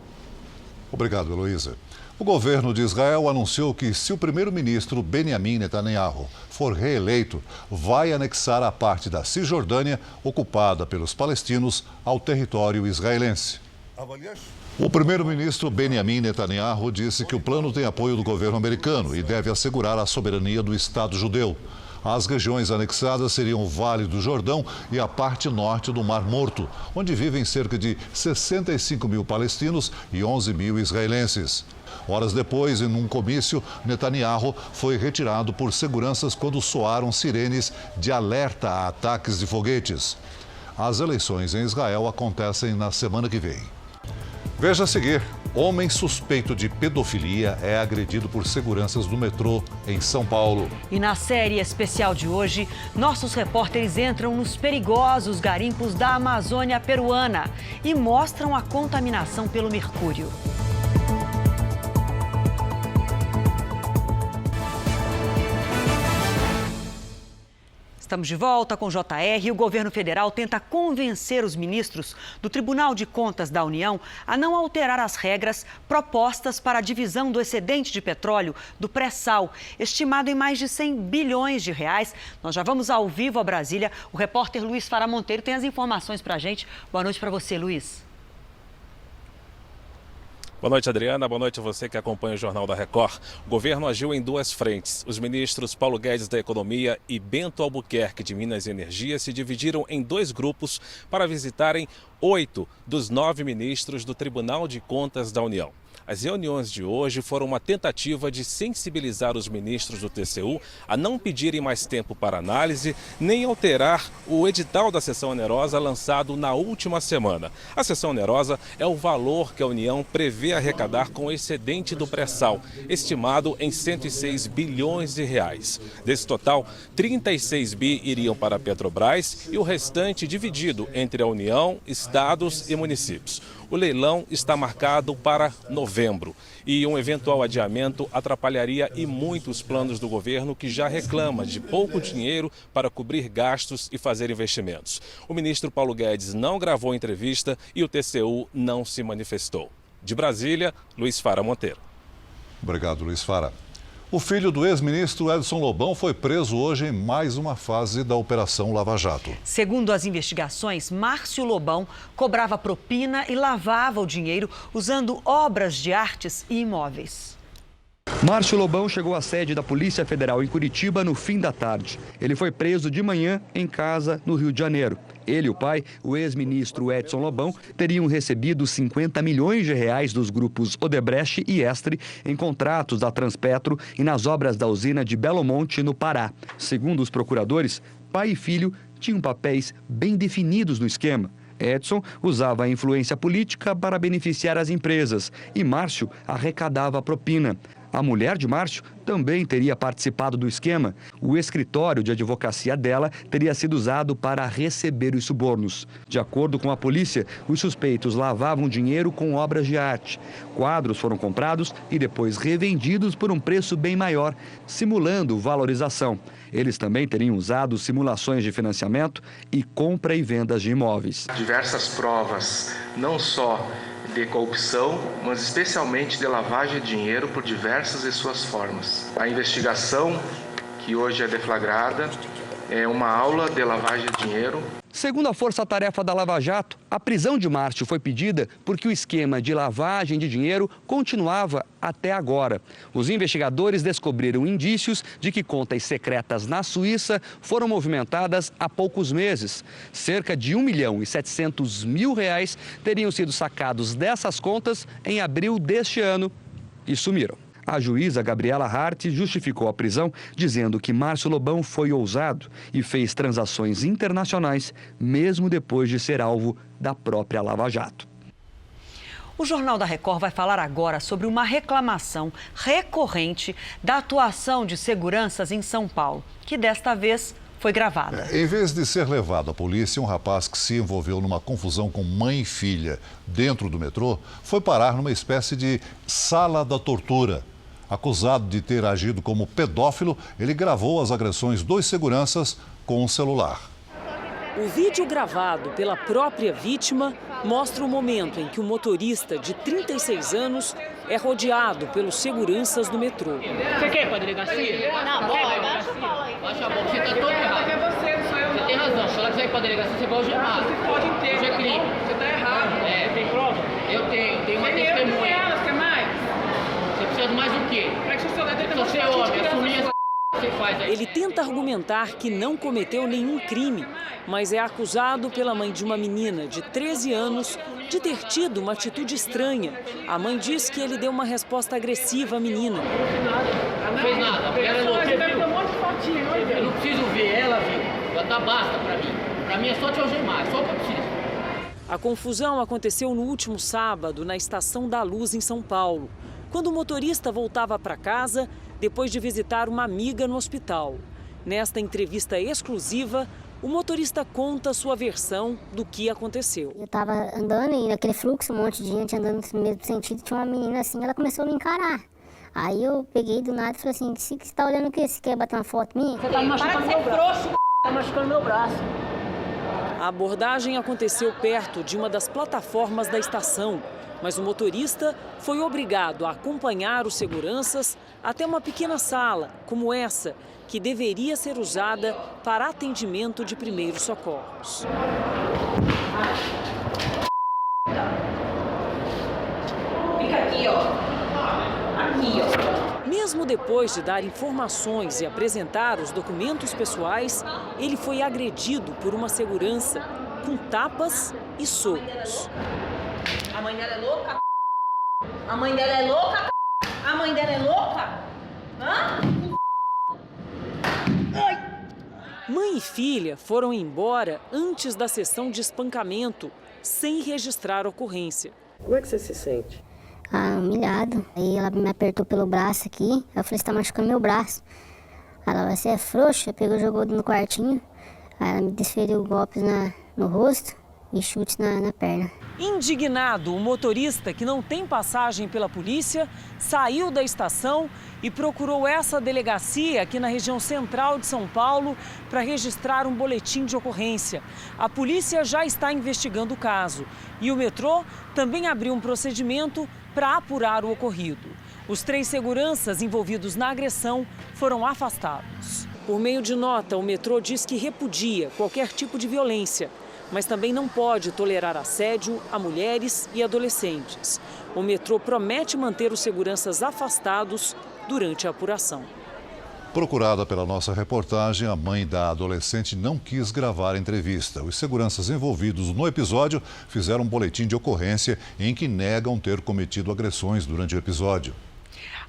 Obrigado, Heloísa. O governo de Israel anunciou que, se o primeiro-ministro Benjamin Netanyahu for reeleito, vai anexar a parte da Cisjordânia ocupada pelos palestinos ao território israelense. O primeiro-ministro Benjamin Netanyahu disse que o plano tem apoio do governo americano e deve assegurar a soberania do Estado judeu. As regiões anexadas seriam o Vale do Jordão e a parte norte do Mar Morto, onde vivem cerca de 65 mil palestinos e 11 mil israelenses. Horas depois, em um comício, Netanyahu foi retirado por seguranças quando soaram sirenes de alerta a ataques de foguetes. As eleições em Israel acontecem na semana que vem. Veja a seguir. Homem suspeito de pedofilia é agredido por seguranças do metrô em São Paulo. E na série especial de hoje, nossos repórteres entram nos perigosos garimpos da Amazônia peruana e mostram a contaminação pelo mercúrio. Estamos de volta com o JR e o governo federal tenta convencer os ministros do Tribunal de Contas da União a não alterar as regras propostas para a divisão do excedente de petróleo do pré-sal, estimado em mais de 100 bilhões de reais. Nós já vamos ao vivo a Brasília. O repórter Luiz Fara Monteiro tem as informações para a gente. Boa noite para você, Luiz. Boa noite, Adriana. Boa noite a você que acompanha o Jornal da Record. O governo agiu em duas frentes. Os ministros Paulo Guedes da Economia e Bento Albuquerque de Minas e Energia se dividiram em dois grupos para visitarem 8 dos 9 ministros do Tribunal de Contas da União. As reuniões de hoje foram uma tentativa de sensibilizar os ministros do TCU a não pedirem mais tempo para análise, nem alterar o edital da sessão onerosa lançado na última semana. A sessão onerosa é o valor que a União prevê arrecadar com o excedente do pré-sal, estimado em 106 bilhões de reais. Desse total, 36 bi iriam para a Petrobras e o restante dividido entre a União, estados e municípios. O leilão está marcado para novembro e um eventual adiamento atrapalharia e muito os planos do governo, que já reclama de pouco dinheiro para cobrir gastos e fazer investimentos. O ministro Paulo Guedes não gravou entrevista e o TCU não se manifestou. De Brasília, Luiz Fara Monteiro. Obrigado, Luiz Fara. O filho do ex-ministro Edson Lobão foi preso hoje em mais uma fase da Operação Lava Jato. Segundo as investigações, Márcio Lobão cobrava propina e lavava o dinheiro usando obras de artes e imóveis. Márcio Lobão chegou à sede da Polícia Federal em Curitiba no fim da tarde. Ele foi preso de manhã em casa, no Rio de Janeiro. Ele e o pai, o ex-ministro Edson Lobão, teriam recebido 50 milhões de reais dos grupos Odebrecht e Estre em contratos da Transpetro e nas obras da usina de Belo Monte, no Pará. Segundo os procuradores, pai e filho tinham papéis bem definidos no esquema. Edson usava a influência política para beneficiar as empresas e Márcio arrecadava a propina. A mulher de Márcio também teria participado do esquema. O escritório de advocacia dela teria sido usado para receber os subornos. De acordo com a polícia, os suspeitos lavavam dinheiro com obras de arte. Quadros foram comprados e depois revendidos por um preço bem maior, simulando valorização. Eles também teriam usado simulações de financiamento e compra e vendas de imóveis. Diversas provas, não só de corrupção, mas especialmente de lavagem de dinheiro por diversas de suas formas. A investigação, que hoje é deflagrada, é uma aula de lavagem de dinheiro. Segundo a Força-Tarefa da Lava Jato, a prisão de Márcio foi pedida porque o esquema de lavagem de dinheiro continuava até agora. Os investigadores descobriram indícios de que contas secretas na Suíça foram movimentadas há poucos meses. Cerca de 1.700.000 reais teriam sido sacados dessas contas em abril deste ano e sumiram. A juíza Gabriela Hart justificou a prisão, dizendo que Márcio Lobão foi ousado e fez transações internacionais, mesmo depois de ser alvo da própria Lava Jato. O Jornal da Record vai falar agora sobre uma reclamação recorrente da atuação de seguranças em São Paulo, que desta vez foi gravada. Em vez de ser levado à polícia, um rapaz que se envolveu numa confusão com mãe e filha dentro do metrô foi parar numa espécie de sala da tortura. Acusado de ter agido como pedófilo, ele gravou as agressões dos seguranças com um celular. O vídeo gravado pela própria vítima mostra o momento em que o motorista de 36 anos é rodeado pelos seguranças do metrô. Você quer ir para a delegacia? Não, baixa a bola. Você está todo errado. Você tem razão. Se ela quiser ir para a delegacia, você vai algemar. Você pode ter. Isso é crime. Você está errado. Você tem prova? Eu tenho uma testemunha. Você quer mais? Você precisa de mais o quê? Para que você é homem, assumir essa que você faz aí. Ele tenta argumentar que não cometeu nenhum crime, mas é acusado pela mãe de uma menina de 13 anos de ter tido uma atitude estranha. A mãe diz que ele deu uma resposta agressiva à menina. Não fez nada, a mulher é louca. Eu não preciso ver ela, viu? Já tá basta pra mim. Pra mim é só te algemar, é só o que eu preciso. A confusão aconteceu no último sábado, na Estação da Luz, em São Paulo, quando o motorista voltava para casa depois de visitar uma amiga no hospital. Nesta entrevista exclusiva, o motorista conta sua versão do que aconteceu. Eu estava andando e naquele fluxo, um monte de gente andando no mesmo sentido, tinha uma menina assim, ela começou a me encarar. Aí eu peguei do nada e falei assim, você está olhando o quê? Você quer bater uma foto minha? Você tá machucando meu braço. Tá machucando meu braço. A abordagem aconteceu perto de uma das plataformas da estação, mas o motorista foi obrigado a acompanhar os seguranças até uma pequena sala, como essa, que deveria ser usada para atendimento de primeiros socorros. Fica aqui, ó. Aqui, ó. Mesmo depois de dar informações e apresentar os documentos pessoais, ele foi agredido por uma segurança com tapas e socos. A mãe dela é louca? A mãe dela é louca? A mãe dela é louca? Hã? Mãe e filha foram embora antes da sessão de espancamento, sem registrar a ocorrência. Como é que você se sente? Humilhado. Aí ela me apertou pelo braço aqui, eu falei, você tá machucando meu braço. Ela, você é frouxa, pegou e jogou no quartinho. Aí ela me desferiu golpes no rosto e chutes na perna. Indignado, o motorista, que não tem passagem pela polícia, saiu da estação e procurou essa delegacia aqui na região central de São Paulo para registrar um boletim de ocorrência. A polícia já está investigando o caso e o metrô também abriu um procedimento para apurar o ocorrido. Os 3 seguranças envolvidos na agressão foram afastados. Por meio de nota, o metrô diz que repudia qualquer tipo de violência, mas também não pode tolerar assédio a mulheres e adolescentes. O metrô promete manter os seguranças afastados durante a apuração. Procurada pela nossa reportagem, a mãe da adolescente não quis gravar a entrevista. Os seguranças envolvidos no episódio fizeram um boletim de ocorrência em que negam ter cometido agressões durante o episódio.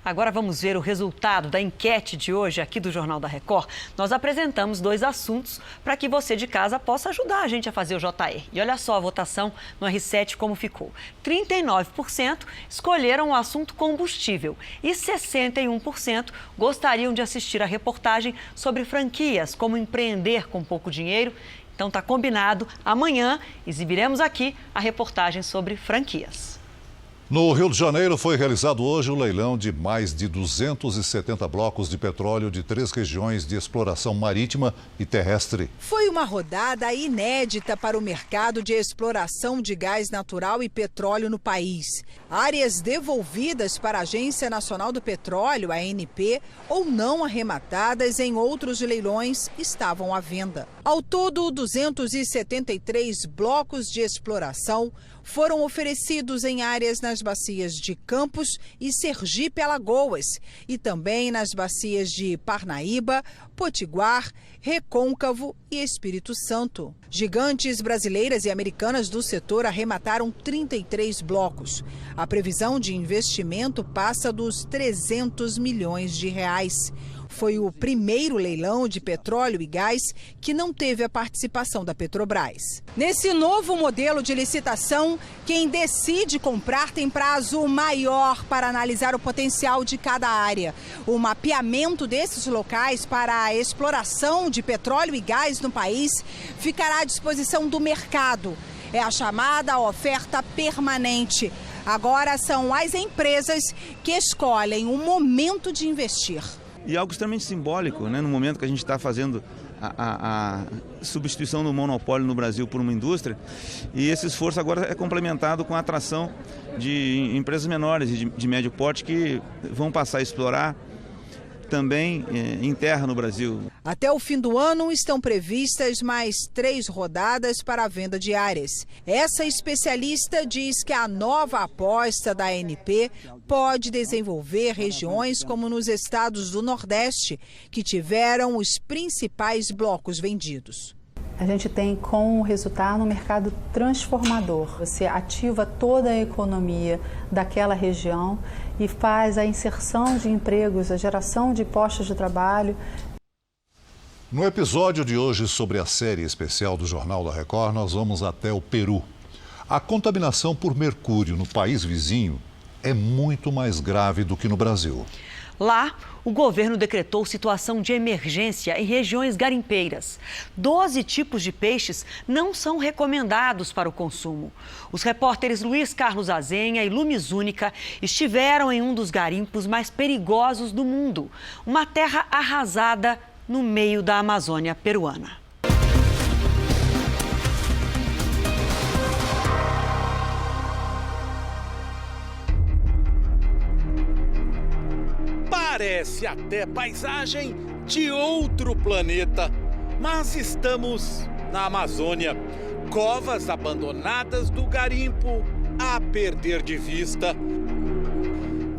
Agora vamos ver o resultado da enquete de hoje aqui do Jornal da Record. Nós apresentamos 2 assuntos para que você de casa possa ajudar a gente a fazer o JR. E olha só a votação no R7 como ficou. 39% escolheram o assunto combustível e 61% gostariam de assistir a reportagem sobre franquias, como empreender com pouco dinheiro. Então tá combinado, amanhã exibiremos aqui a reportagem sobre franquias. No Rio de Janeiro foi realizado hoje o leilão de mais de 270 blocos de petróleo de 3 regiões de exploração marítima e terrestre. Foi uma rodada inédita para o mercado de exploração de gás natural e petróleo no país. Áreas devolvidas para a Agência Nacional do Petróleo, ANP, ou não arrematadas em outros leilões estavam à venda. Ao todo, 273 blocos de exploração foram oferecidos em áreas nas bacias de Campos e Sergipe-Alagoas e também nas bacias de Parnaíba, Potiguar, Recôncavo e Espírito Santo. Gigantes brasileiras e americanas do setor arremataram 33 blocos. A previsão de investimento passa dos 300 milhões de reais. Foi o primeiro leilão de petróleo e gás que não teve a participação da Petrobras. Nesse novo modelo de licitação, quem decide comprar tem prazo maior para analisar o potencial de cada área. O mapeamento desses locais para a exploração de petróleo e gás no país ficará à disposição do mercado. É a chamada oferta permanente. Agora são as empresas que escolhem o momento de investir. E algo extremamente simbólico, né, no momento que a gente está fazendo a substituição do monopólio no Brasil por uma indústria, e esse esforço agora é complementado com a atração de empresas menores e de médio porte que vão passar a explorar também em terra no Brasil. Até o fim do ano estão previstas mais 3 rodadas para a venda de áreas. Essa especialista diz que a nova aposta da ANP pode desenvolver regiões como nos estados do Nordeste, que tiveram os principais blocos vendidos. A gente tem como resultado um mercado transformador. Você ativa toda a economia daquela região e faz a inserção de empregos, a geração de postos de trabalho. No episódio de hoje sobre a série especial do Jornal da Record, nós vamos até o Peru. A contaminação por mercúrio no país vizinho é muito mais grave do que no Brasil. Lá, o governo decretou situação de emergência em regiões garimpeiras. 12 tipos de peixes não são recomendados para o consumo. Os repórteres Luiz Carlos Azenha e Lumes Única estiveram em um dos garimpos mais perigosos do mundo, uma terra arrasada no meio da Amazônia peruana. Parece até paisagem de outro planeta, mas estamos na Amazônia. Covas abandonadas do garimpo a perder de vista.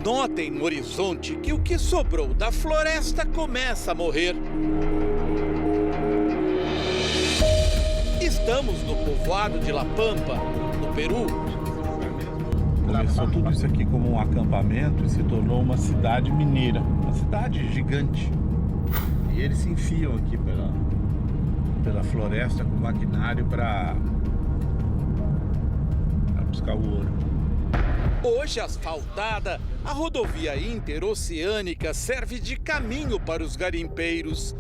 Notem no horizonte que o que sobrou da floresta começa a morrer. Estamos no povoado de La Pampa, no Peru. Começou tudo isso aqui como um acampamento e se tornou uma cidade mineira, uma cidade gigante. E eles se enfiam aqui pela floresta com maquinário para buscar o ouro. Hoje asfaltada, a rodovia interoceânica serve de caminho para os garimpeiros.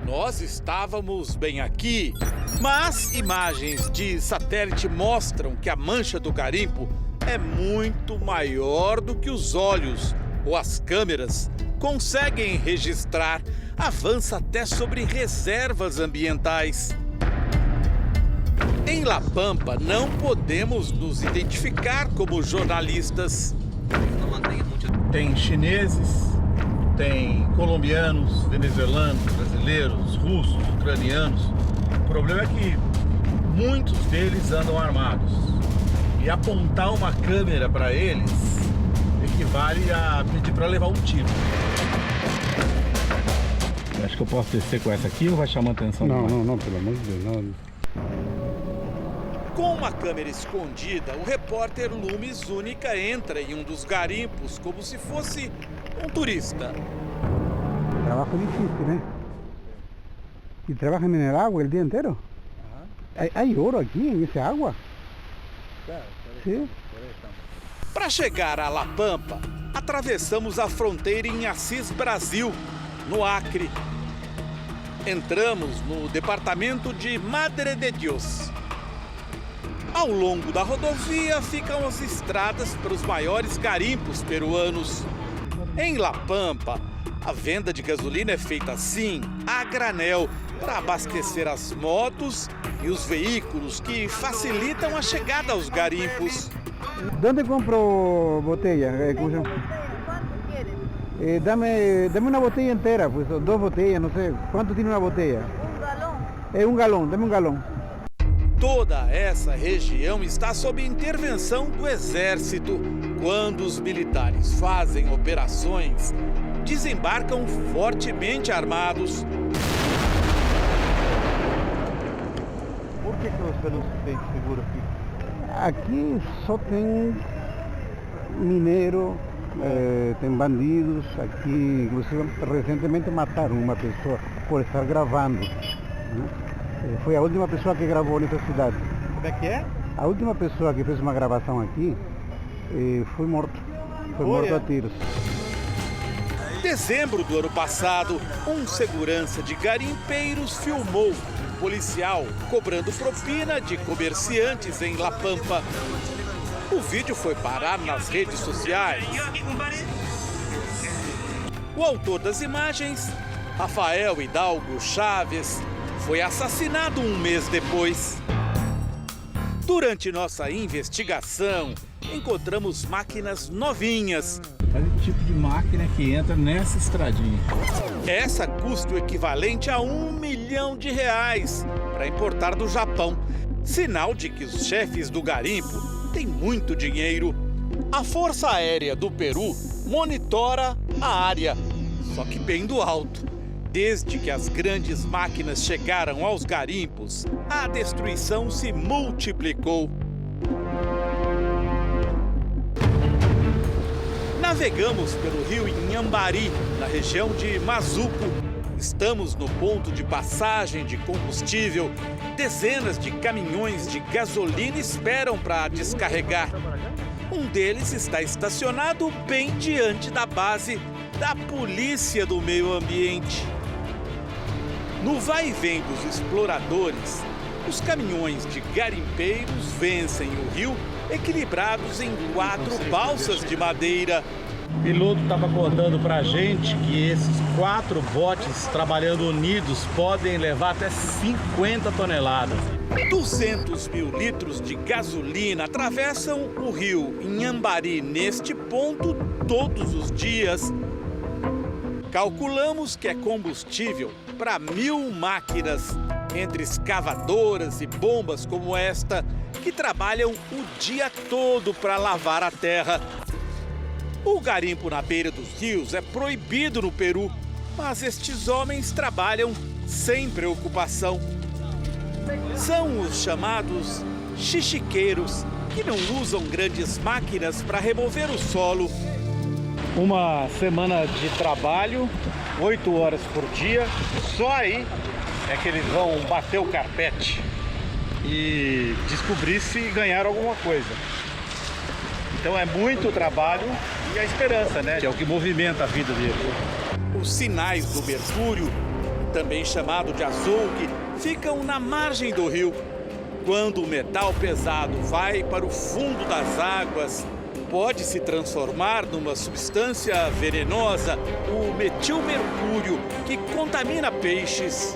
Nós estávamos bem aqui, mas imagens de satélite mostram que a mancha do garimpo é muito maior do que os olhos ou as câmeras conseguem registrar. Avança até sobre reservas ambientais. Em La Pampa, não podemos nos identificar como jornalistas. Tem chineses, tem colombianos, venezuelanos, brasileiros, russos, ucranianos. O problema é que muitos deles andam armados. E apontar uma câmera para eles equivale a pedir para levar um tiro. Acho que eu posso descer com essa aqui ou vai chamar atenção? Não, pelo amor de Deus, não. Com uma câmera escondida, o repórter Lumes Única entra em um dos garimpos como se fosse um turista. Trabalho difícil, né? E trabalha na água o dia inteiro? Há ouro aqui, nessa água? Sim. Para chegar a La Pampa, atravessamos a fronteira em Assis, Brasil, no Acre. Entramos no departamento de Madre de Dios. Ao longo da rodovia ficam as estradas para os maiores garimpos peruanos. Em La Pampa, a venda de gasolina é feita assim, a granel, para abastecer as motos e os veículos que facilitam a chegada aos garimpos. Onde compro botella? Dame uma botella inteira, pues, 2 botellas, não sei. Quanto tem uma botella? Um galão, dame um galão. Toda essa região está sob intervenção do Exército. Quando os militares fazem operações, desembarcam fortemente armados. Por que você não tem seguro aqui? Aqui só tem mineiro, tem bandidos aqui, inclusive recentemente mataram uma pessoa por estar gravando. Foi a última pessoa que gravou nessa cidade. Como é que é? A última pessoa que fez uma gravação aqui foi morto. Foi morto a tiros. Dezembro do ano passado, um segurança de garimpeiros filmou um policial cobrando propina de comerciantes em La Pampa. O vídeo foi parar nas redes sociais. O autor das imagens, Rafael Hidalgo Chaves, foi assassinado um mês depois. Durante nossa investigação, encontramos máquinas novinhas. Olha o tipo de máquina que entra nessa estradinha. Essa custa o equivalente a R$1 milhão para importar do Japão. Sinal de que os chefes do garimpo têm muito dinheiro. A Força Aérea do Peru monitora a área, só que bem do alto. Desde que as grandes máquinas chegaram aos garimpos, a destruição se multiplicou. Navegamos pelo rio Inhambari, na região de Mazuco. Estamos no ponto de passagem de combustível. Dezenas de caminhões de gasolina esperam para descarregar. Um deles está estacionado bem diante da base da Polícia do Meio Ambiente. No vai e vem dos exploradores, os caminhões de garimpeiros vencem o rio equilibrados em 4 balsas de madeira. O piloto estava contando para a gente que esses 4 botes trabalhando unidos podem levar até 50 toneladas. 200 mil litros de gasolina atravessam o rio Inhambari neste ponto todos os dias. Calculamos que é combustível para 1.000 máquinas, entre escavadoras e bombas como esta, que trabalham o dia todo para lavar a terra. O garimpo na beira dos rios é proibido no Peru, mas estes homens trabalham sem preocupação. São os chamados xixiqueiros, que não usam grandes máquinas para remover o solo. Uma semana de trabalho, 8 horas por dia, só aí é que eles vão bater o carpete e descobrir se ganharam alguma coisa. Então é muito trabalho e a esperança, né? Que é o que movimenta a vida deles. Os sinais do mercúrio, também chamado de azougue, ficam na margem do rio. Quando o metal pesado vai para o fundo das águas, pode se transformar numa substância venenosa, o metilmercúrio, que contamina peixes.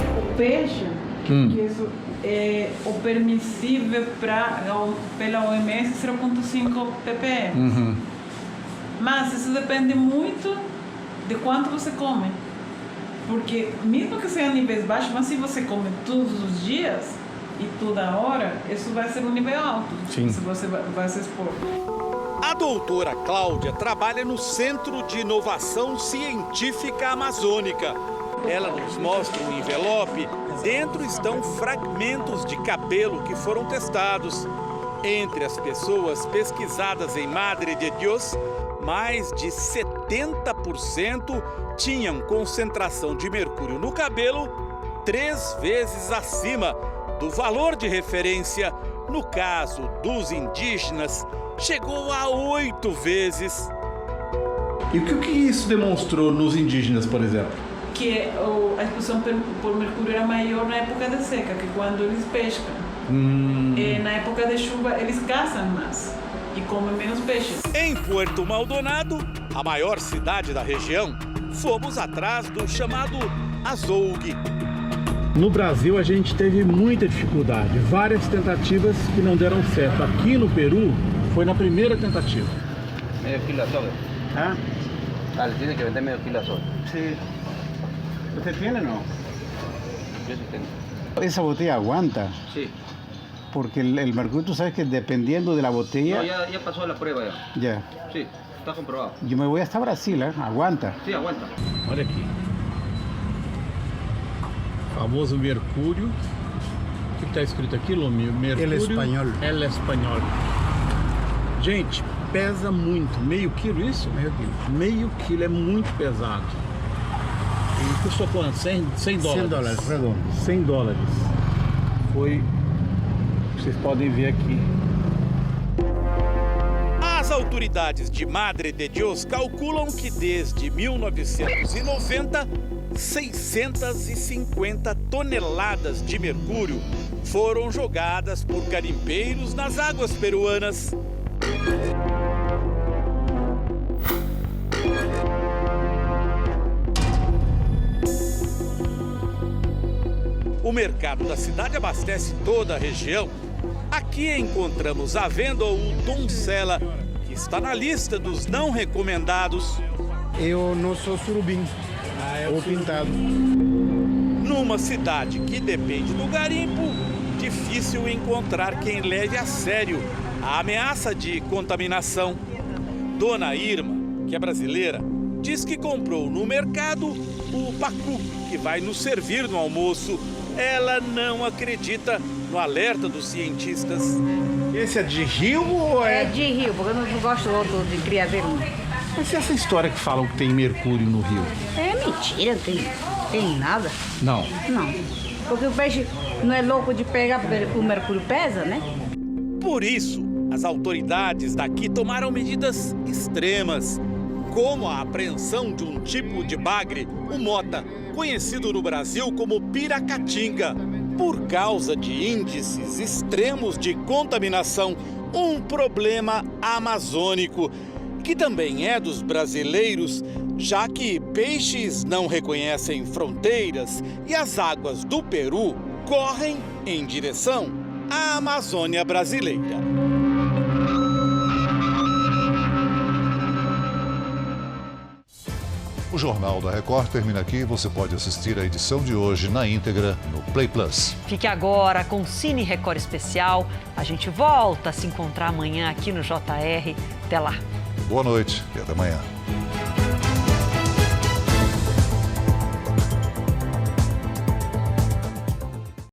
O peixe, que isso é o permissível pela OMS 0,5 ppm. Mas isso depende muito de quanto você come. Porque mesmo que seja níveis baixos, mas se você come todos os dias e toda hora, isso vai ser um nível alto. Sim. Se você vai se expor. A doutora Cláudia trabalha no Centro de Inovação Científica Amazônica. Ela nos mostra um envelope. Dentro estão fragmentos de cabelo que foram testados. Entre as pessoas pesquisadas em Madre de Dios, mais de 70% tinham concentração de mercúrio no cabelo 3 vezes acima do valor de referência. No caso dos indígenas, chegou a 8 vezes. E o que isso demonstrou nos indígenas, por exemplo? Que a exposição por mercúrio era maior na época de seca, que quando eles pescam. E na época de chuva, eles caçam mais e comem menos peixes. Em Puerto Maldonado, a maior cidade da região, fomos atrás do chamado azougue. No Brasil, a gente teve muita dificuldade, várias tentativas que não deram certo. Aqui no Peru, foi na primeira tentativa. Medio kilo de azougue. ¿Ah? Vale, tiene que vender medio kilo de azougue. Sí. ¿Usted tiene o no? Yo sí tengo. Esa botella aguanta. Sí. Porque el mercurio, tú sabes que dependiendo de la botella... No, ya pasó la prueba ya. Ya. Sí, está comprobado. Yo me voy hasta Brasil, ¿eh? Aguanta. Sí, aguanta. Olha aqui. Famoso mercúrio está escrito aqui, Lomir? Mercúrio. El Espanhol. Gente, pesa muito. Meio quilo isso? Meio quilo. Meio quilo é muito pesado. E custou quanto? 100 dólares? 100 dólares, redondo. 100 dólares. Foi, vocês podem ver aqui. As autoridades de Madre de Dios calculam que desde 1990, 650 toneladas de mercúrio foram jogadas por garimpeiros nas águas peruanas. O mercado da cidade abastece toda a região. Aqui encontramos à venda o Doncella, que está na lista dos não recomendados. Eu não sou surubim, ou pintado. Numa cidade que depende do garimpo, difícil encontrar quem leve a sério a ameaça de contaminação. Dona Irma, que é brasileira, diz que comprou no mercado o pacu, que vai nos servir no almoço. Ela não acredita no alerta dos cientistas. Esse é de rio ou é? É de rio, porque eu não gosto outro de criadeiro. Mas e essa história que falam que tem mercúrio no rio? É mentira, tem nada. Não. Não, porque o peixe não é louco de pegar, porque o mercúrio pesa, né? Por isso, as autoridades daqui tomaram medidas extremas, como a apreensão de um tipo de bagre, o mota, conhecido no Brasil como piracatinga. Por causa de índices extremos de contaminação, um problema amazônico, que também é dos brasileiros, já que peixes não reconhecem fronteiras e as águas do Peru correm em direção à Amazônia brasileira. O Jornal da Record termina aqui. Você pode assistir a edição de hoje na íntegra no Play Plus. Fique agora com Cine Record Especial. A gente volta a se encontrar amanhã aqui no JR. Até lá. Boa noite e até amanhã.